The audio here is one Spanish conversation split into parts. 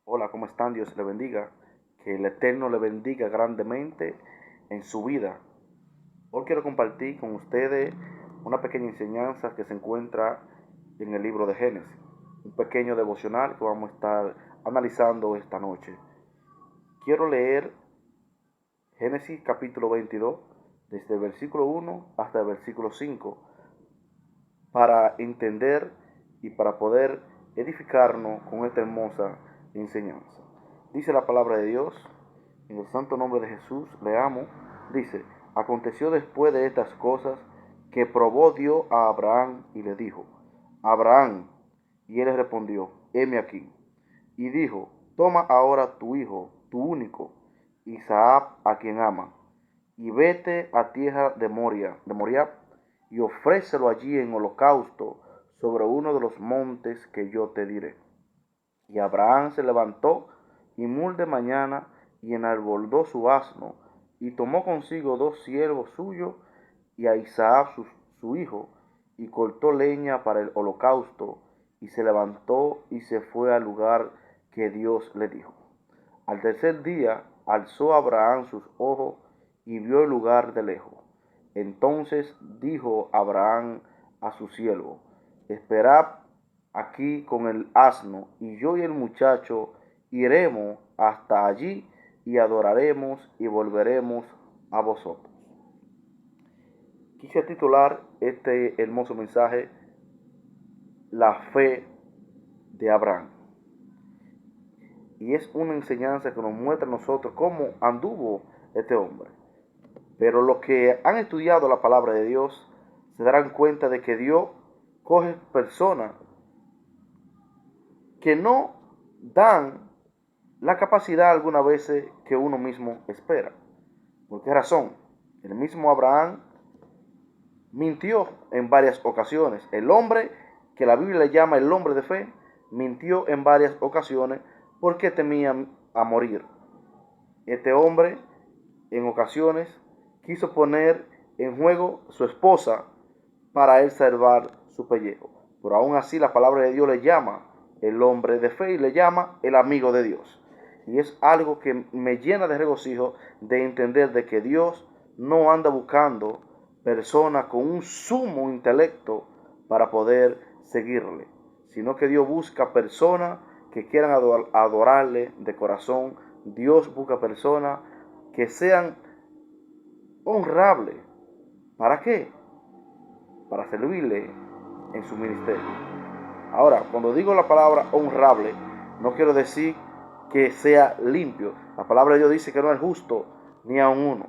Hola, ¿cómo están? Dios le bendiga. Que el Eterno le bendiga grandemente en su vida. Hoy quiero compartir con ustedes una pequeña enseñanza que se encuentra en el libro de Génesis. Un pequeño devocional que vamos a estar analizando esta noche. Quiero leer Génesis capítulo 22, desde el versículo 1 hasta el versículo 5, para entender y para poder edificarnos con esta hermosa enseñanza. Dice la palabra de Dios, en el santo nombre de Jesús, leamos, dice, aconteció después de estas cosas que probó Dios a Abraham y le dijo, Abraham, y él respondió, heme aquí. Y dijo, toma ahora tu hijo, tu único, Isaac, a quien ama, y vete a tierra de Moriah, y ofrécelo allí en holocausto sobre uno de los montes que yo te diré. Y Abraham se levantó y muy de mañana y enarboldó su asno, y tomó consigo 2 siervos suyos y a Isaac su hijo, y cortó leña para el holocausto, y se levantó y se fue al lugar que Dios le dijo. Al tercer día alzó Abraham sus ojos y vio el lugar de lejos. Entonces dijo Abraham a su siervo, esperad aquí con el asno, y yo y el muchacho iremos hasta allí y adoraremos y volveremos a vosotros. Quise titular este hermoso mensaje, La fe de Abraham. Y es una enseñanza que nos muestra a nosotros cómo anduvo este hombre. Pero los que han estudiado la palabra de Dios se darán cuenta de que Dios coge personas que no dan la capacidad algunas veces que uno mismo espera. ¿Por qué razón? El mismo Abraham mintió en varias ocasiones. El hombre que la Biblia le llama el hombre de fe, mintió en varias ocasiones porque temía a morir. Este hombre en ocasiones quiso poner en juego su esposa para él salvar su pellejo. Pero aún así la palabra de Dios le llama el hombre de fe y le llama el amigo de Dios. Y es algo que me llena de regocijo de entender de que Dios no anda buscando personas con un sumo intelecto para poder seguirle, sino que Dios busca personas que quieran adorarle de corazón. Dios busca personas que sean honrables. ¿Para qué? Para servirle en su ministerio. Ahora, cuando digo la palabra honrable, no quiero decir que sea limpio. La palabra de Dios dice que no es justo ni a uno.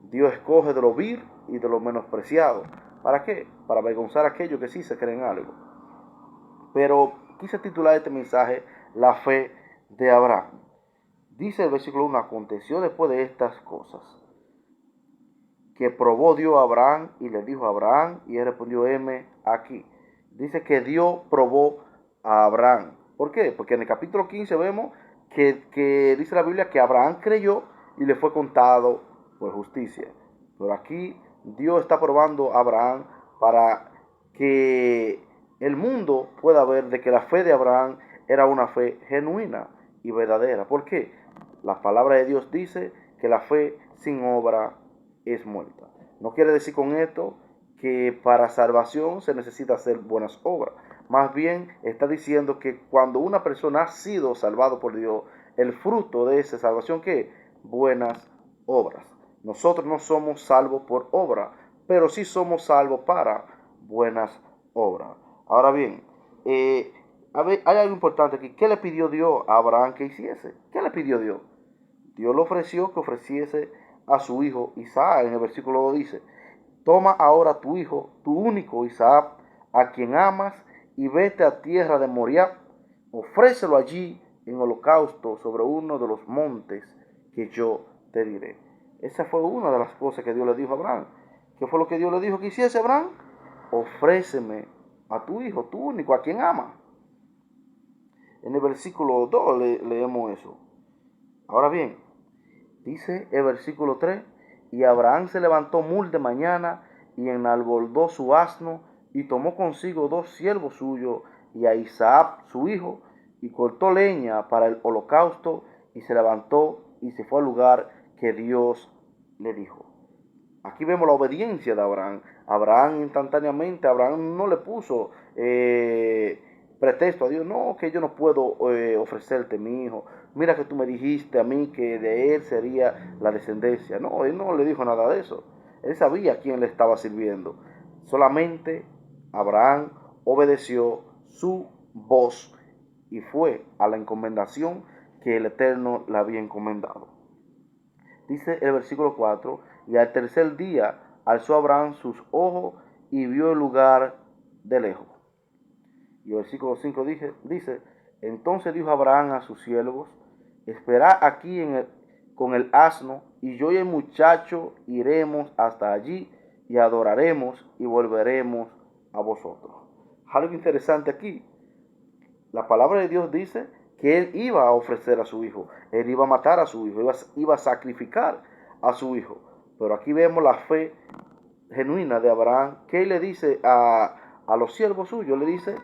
Dios escoge de lo vil y de lo menospreciado. ¿Para qué? Para avergonzar a aquellos que sí se creen algo. Pero quise titular este mensaje, La fe de Abraham. Dice el versículo 1, aconteció después de estas cosas, que probó Dios a Abraham y le dijo a Abraham, y él respondió, heme aquí. Dice que Dios probó a Abraham. ¿Por qué? Porque en el capítulo 15 vemos que dice la Biblia que Abraham creyó y le fue contado por justicia. Pero aquí Dios está probando a Abraham para que el mundo pueda ver de que la fe de Abraham era una fe genuina y verdadera. ¿Por qué? La palabra de Dios dice que la fe sin obra es muerta. No quiere decir con esto que para salvación se necesita hacer buenas obras. Más bien está diciendo que cuando una persona ha sido salvado por Dios, el fruto de esa salvación, ¿qué? Buenas obras. Nosotros no somos salvos por obra, pero sí somos salvos para buenas obras. Ahora bien, hay algo importante aquí. ¿Qué le pidió Dios a Abraham que hiciese? ¿Qué le pidió Dios? Dios le ofreció que ofreciese a su hijo Isaac. En el versículo 2 dice, toma ahora tu hijo, tu único Isaac, a quien amas, y vete a tierra de Moriah, ofrécelo allí en holocausto sobre uno de los montes que yo te diré. Esa fue una de las cosas que Dios le dijo a Abraham. ¿Qué fue lo que Dios le dijo que hiciese a Abraham? Ofréceme a tu hijo, tu único, a quien amas. En el versículo 2 leemos eso. Ahora bien, dice el versículo 3, y Abraham se levantó muy de mañana y enalbordó su asno y tomó consigo 2 siervos suyos y a Isaac su hijo y cortó leña para el holocausto y se levantó y se fue al lugar que Dios le dijo. Aquí vemos la obediencia de Abraham. Abraham instantáneamente, Abraham no le puso pretexto a Dios. No, que yo no puedo ofrecerte mi hijo. Mira que tú me dijiste a mí que de él sería la descendencia. No, él no le dijo nada de eso. Él sabía a quién le estaba sirviendo. Solamente Abraham obedeció su voz y fue a la encomendación que el Eterno le había encomendado. Dice el versículo 4, y al tercer día alzó Abraham sus ojos y vio el lugar de lejos. Y el versículo 5 dice, entonces dijo Abraham a sus siervos, esperad aquí con el asno, y yo y el muchacho iremos hasta allí y adoraremos y volveremos a vosotros. Algo interesante aquí, la palabra de Dios dice que él iba a ofrecer a su hijo, él iba a matar a su hijo, iba a sacrificar a su hijo. Pero aquí vemos la fe genuina de Abraham, que él le dice a los siervos suyos, le dice,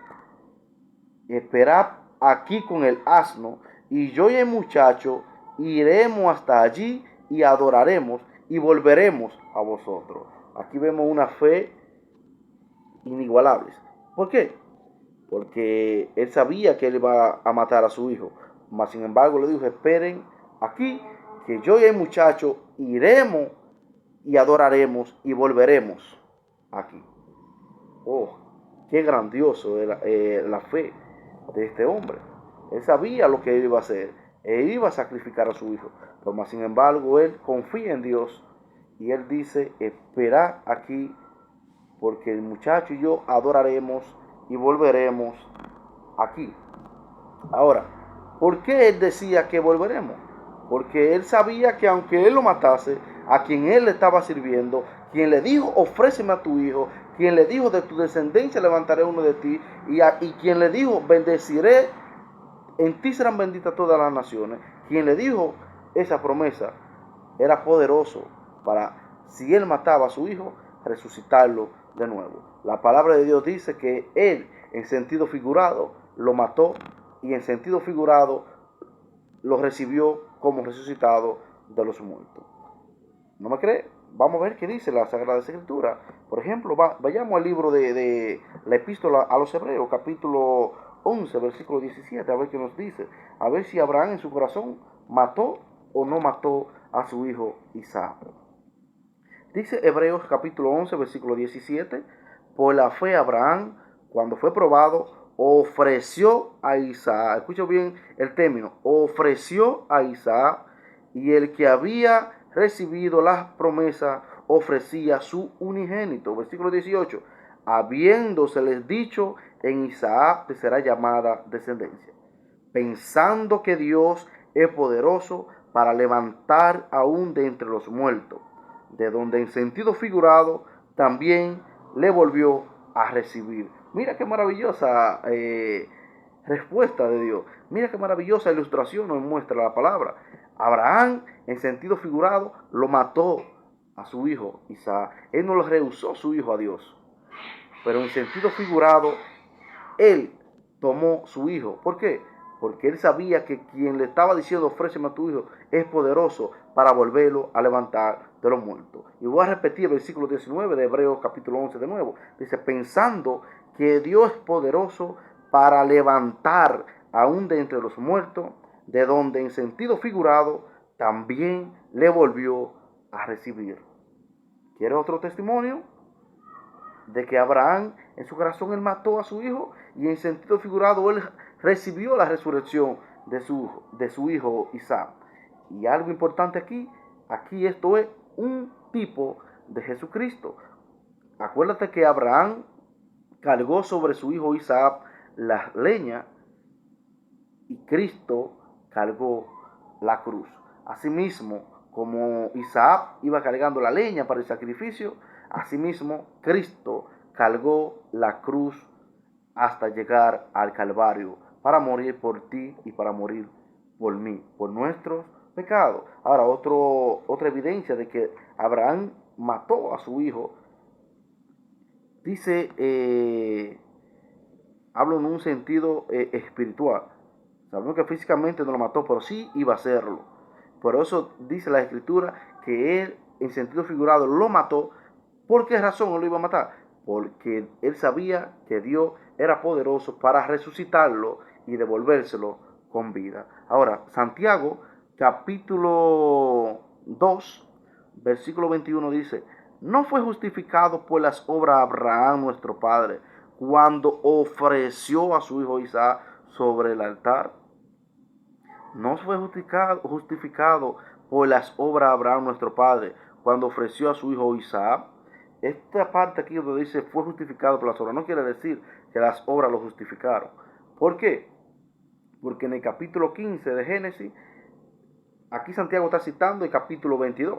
esperad aquí con el asno, y yo y el muchacho iremos hasta allí y adoraremos y volveremos a vosotros. Aquí vemos una fe inigualable. ¿Por qué? Porque él sabía que él iba a matar a su hijo. Mas sin embargo le dijo, esperen aquí, que yo y el muchacho iremos y adoraremos y volveremos aquí. Oh, qué grandioso era la fe de este hombre. Él sabía lo que él iba a hacer. Él iba a sacrificar a su hijo. Pero más sin embargo, él confía en Dios. Y él dice, espera aquí, porque el muchacho y yo adoraremos y volveremos aquí. Ahora, ¿por qué él decía que volveremos? Porque él sabía que aunque él lo matase, a quien él le estaba sirviendo, quien le dijo, ofréceme a tu hijo, quien le dijo, de tu descendencia levantaré uno de ti, y quien le dijo, bendeciré, en ti serán benditas todas las naciones, quien le dijo esa promesa, era poderoso para, si él mataba a su hijo, resucitarlo de nuevo. La palabra de Dios dice que él, en sentido figurado, lo mató, y en sentido figurado lo recibió como resucitado de los muertos. ¿No me cree? Vamos a ver qué dice la Sagrada Escritura. Por ejemplo, vayamos al libro de la epístola a los Hebreos, capítulo 11, versículo 17, a ver qué nos dice. A ver si Abraham en su corazón mató o no mató a su hijo Isaac. Dice Hebreos capítulo 11, versículo 17, por la fe Abraham, cuando fue probado, ofreció a Isaac, escucha bien el término, ofreció a Isaac, y el que había recibido las promesas ofrecía su unigénito. Versículo 18, habiéndoseles dicho, en Isaac te será llamada descendencia, pensando que Dios es poderoso para levantar aún de entre los muertos, de donde en sentido figurado también le volvió a recibir. Mira qué maravillosa respuesta de Dios. Mira qué maravillosa ilustración nos muestra la palabra. Abraham, en sentido figurado, lo mató a su hijo Isaac. Él no le rehusó su hijo a Dios. Pero en sentido figurado, él tomó su hijo. ¿Por qué? Porque él sabía que quien le estaba diciendo, ofréceme a tu hijo, es poderoso para volverlo a levantar de los muertos. Y voy a repetir el versículo 19 de Hebreos capítulo 11 de nuevo. Dice, pensando que Dios es poderoso para levantar aún de entre los muertos, de donde en sentido figurado también le volvió a recibir. ¿Quieres otro testimonio? De que Abraham en su corazón él mató a su hijo, y en sentido figurado él recibió la resurrección de su hijo Isaac. Y algo importante aquí esto es un tipo de Jesucristo. Acuérdate que Abraham cargó sobre su hijo Isaac la leña, y Cristo cargó la cruz. Asimismo, como Isaac iba cargando la leña para el sacrificio, asimismo Cristo cargó la cruz hasta llegar al Calvario para morir por ti y para morir por mí, por nuestros pecados. Ahora, otra evidencia de que Abraham mató a su hijo, dice, hablo en un sentido espiritual. Sabemos que físicamente no lo mató, pero sí iba a hacerlo. Por eso dice la Escritura que él, en sentido figurado, lo mató. ¿Por qué razón no lo iba a matar? Porque él sabía que Dios era poderoso para resucitarlo y devolvérselo con vida. Ahora, Santiago, capítulo 2, versículo 21 dice: no fue justificado por las obras Abraham nuestro padre cuando ofreció a su hijo Isaac sobre el altar. No fue justificado por las obras Abraham nuestro padre cuando ofreció a su hijo Isaac. Esta parte aquí donde dice fue justificado por las obras no quiere decir que las obras lo justificaron. ¿Por qué? Porque en el capítulo 15 de Génesis, aquí Santiago está citando el capítulo 22.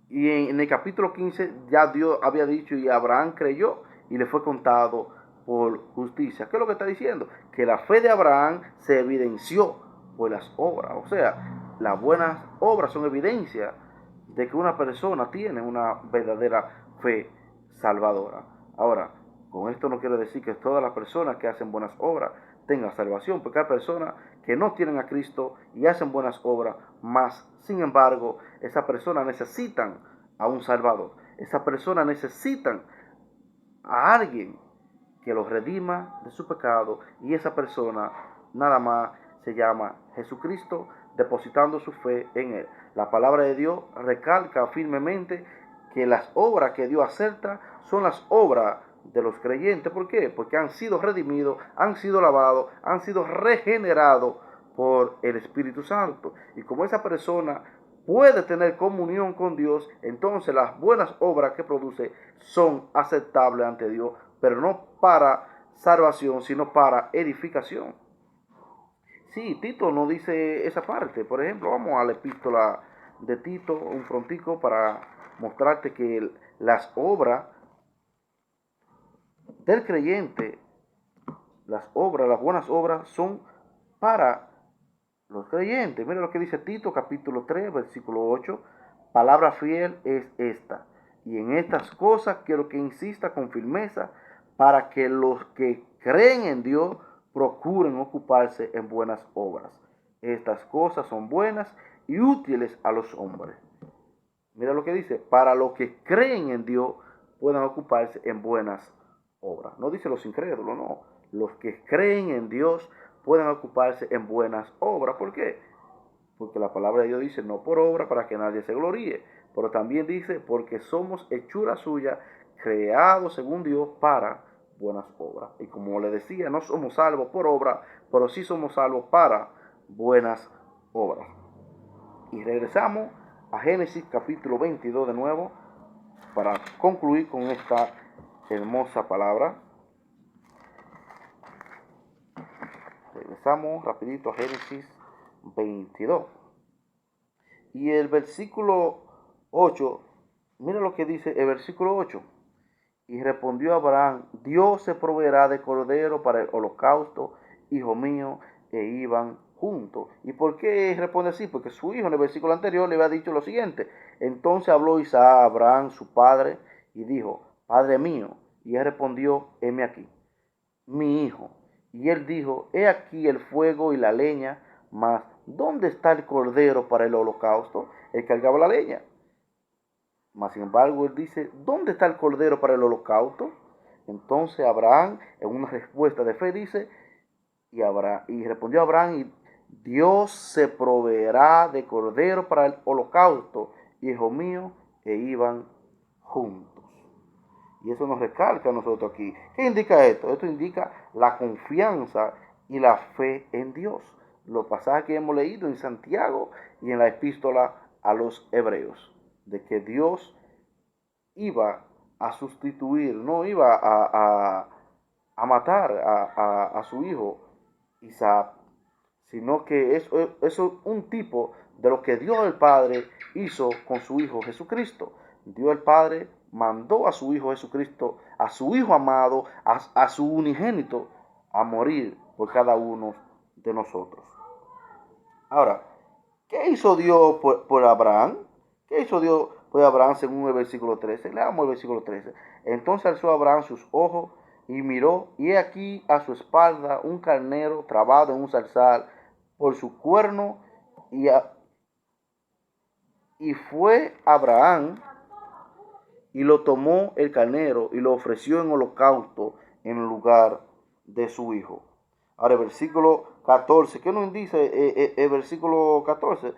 Y en el capítulo 15 ya Dios había dicho y Abraham creyó y le fue contado por justicia. ¿Qué es lo que está diciendo? Que la fe de Abraham se evidenció por las obras. O sea, las buenas obras son evidencia de que una persona tiene una verdadera fe salvadora. Ahora, con esto no quiere decir que todas las personas que hacen buenas obras tengan salvación, porque hay personas que no tienen a Cristo y hacen buenas obras, más sin embargo, esas personas necesitan a un Salvador. Esas personas necesitan a alguien que los redima de su pecado, y esa persona nada más se llama Jesucristo, depositando su fe en él. La palabra de Dios recalca firmemente que las obras que Dios acepta son las obras de los creyentes. ¿Por qué? Porque han sido redimidos, han sido lavados, han sido regenerados por el Espíritu Santo. Y como esa persona puede tener comunión con Dios, entonces las buenas obras que produce son aceptables ante Dios, pero no para salvación, sino para edificación. Sí, Tito no dice esa parte. Por ejemplo, vamos a la epístola de Tito un prontico para mostrarte que las obras del creyente, las buenas obras son para los creyentes. Mira lo que dice Tito capítulo 3, versículo 8. Palabra fiel es esta, y en estas cosas quiero que insista con firmeza, para que los que creen en Dios procuren ocuparse en buenas obras. Estas cosas son buenas y útiles a los hombres. Mira lo que dice: para los que creen en Dios puedan ocuparse en buenas obras. No dice los incrédulos, no. Los que creen en Dios puedan ocuparse en buenas obras. ¿Por qué? Porque la palabra de Dios dice no por obra para que nadie se gloríe, pero también dice porque somos hechura suya, creados según Dios para buenas obras. Y como le decía, no somos salvos por obra, pero sí somos salvos para buenas obras. Y regresamos a Génesis capítulo 22 de nuevo para concluir con esta hermosa palabra. Regresamos rapidito a Génesis 22. Y el versículo 8, mira lo que dice el versículo 8. Y respondió Abraham: Dios se proveerá de cordero para el holocausto, hijo mío, e iban juntos. ¿Y por qué responde así? Porque su hijo en el versículo anterior le había dicho lo siguiente: entonces habló Isaac a Abraham, su padre, y dijo: Padre mío. Y él respondió: heme aquí, mi hijo. Y él dijo: he aquí el fuego y la leña, mas ¿dónde está el cordero para el holocausto? Él cargaba la leña. Mas sin embargo, él dice: ¿dónde está el cordero para el holocausto? Entonces Abraham, en una respuesta de fe, dice: y respondió Abraham: y Dios se proveerá de cordero para el holocausto, hijo mío, e iban juntos. Y eso nos recalca a nosotros aquí. ¿Qué indica esto? Esto indica la confianza y la fe en Dios. Los pasajes que hemos leído en Santiago y en la epístola a los Hebreos, de que Dios iba a sustituir, no iba a matar a su hijo Isaac, sino que eso es un tipo de lo que Dios el Padre hizo con su Hijo Jesucristo. Dios el Padre mandó a su Hijo Jesucristo, a su Hijo amado, a su unigénito, a morir por cada uno de nosotros. Ahora, ¿qué hizo Dios por Abraham? ¿Qué hizo Dios por Abraham según el versículo 13? Leamos el versículo 13. Entonces alzó Abraham sus ojos y miró, y he aquí a su espalda un carnero trabado en un zarzal por su cuerno, y fue Abraham y lo tomó el carnero y lo ofreció en holocausto en lugar de su hijo. Ahora el versículo 14, ¿qué nos dice el versículo 14?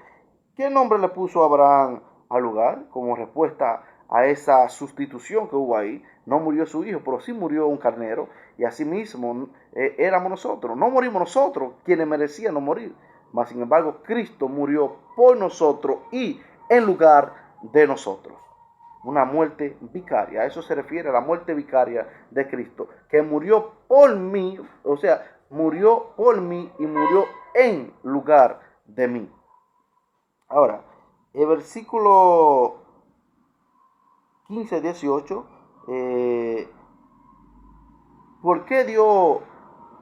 ¿Qué nombre le puso Abraham al lugar como respuesta a esa sustitución que hubo ahí? No murió su hijo, pero sí murió un carnero, y asimismo éramos nosotros. No morimos nosotros, quienes merecíamos morir, mas sin embargo Cristo murió por nosotros y en lugar de nosotros. Una muerte vicaria, a eso se refiere la muerte vicaria de Cristo, que murió por mí, o sea, murió por mí y murió en lugar de mí. Ahora, el versículo 15-18, ¿por qué Dios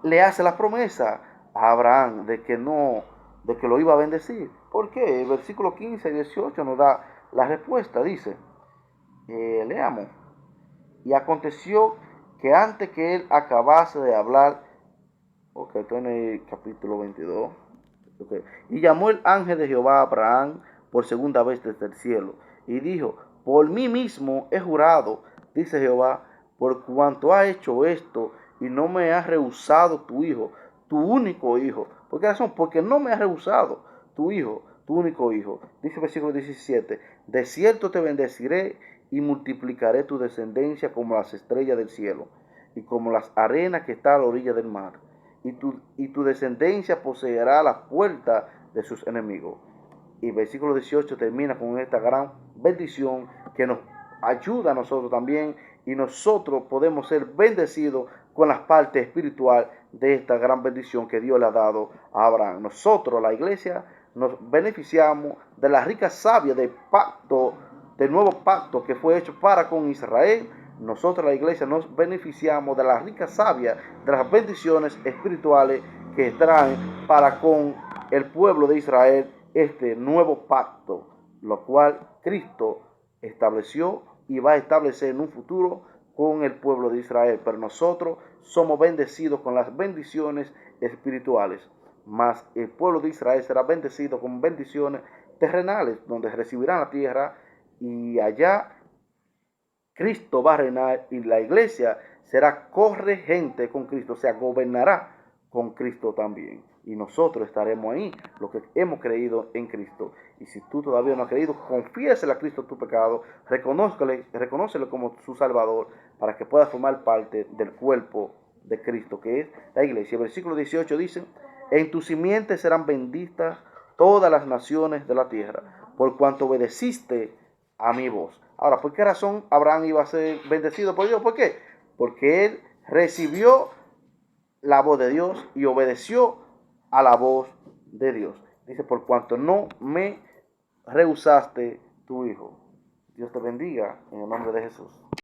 le hace la promesa a Abraham de que lo iba a bendecir? ¿Por qué? El versículo 15-18 nos da la respuesta, dice, leamos. Y aconteció que antes que él acabase de hablar, ok, estoy en el capítulo 22, okay, y llamó el ángel de Jehová a Abraham por segunda vez desde el cielo, y dijo, por mí mismo he jurado, dice Jehová, por cuanto ha hecho esto, y no me has rehusado tu hijo, tu único hijo. ¿Por qué razón? Porque no me has rehusado tu hijo, tu único hijo. Dice el versículo 17, de cierto te bendeciré y multiplicaré tu descendencia como las estrellas del cielo y como las arenas que están a la orilla del mar. Y tu descendencia poseerá la puerta de sus enemigos. Y versículo 18 termina con esta gran bendición que nos ayuda a nosotros también, y nosotros podemos ser bendecidos con la parte espiritual de esta gran bendición que Dios le ha dado a Abraham. Nosotros, la iglesia, nos beneficiamos de la rica savia del pacto, del nuevo pacto que fue hecho para con Israel. Nosotros, la iglesia, nos beneficiamos de la rica savia, de las bendiciones espirituales que traen para con el pueblo de Israel este nuevo pacto, lo cual Cristo estableció y va a establecer en un futuro con el pueblo de Israel. Pero nosotros somos bendecidos con las bendiciones espirituales, mas el pueblo de Israel será bendecido con bendiciones terrenales, donde recibirán la tierra, y allá Cristo va a reinar y la iglesia será corregente con Cristo, o sea, gobernará con Cristo también. Y nosotros estaremos ahí, los que hemos creído en Cristo. Y si tú todavía no has creído, confiésele a Cristo tu pecado, reconócelo como su Salvador, para que puedas formar parte del cuerpo de Cristo, que es la iglesia. El versículo 18 dice, en tu simiente serán benditas todas las naciones de la tierra, por cuanto obedeciste a mi voz. Ahora, ¿por qué razón Abraham iba a ser bendecido por Dios? ¿Por qué? Porque él recibió la voz de Dios y obedeció a la voz de Dios. Dice, por cuanto no me rehusaste tu hijo. Dios te bendiga en el nombre de Jesús.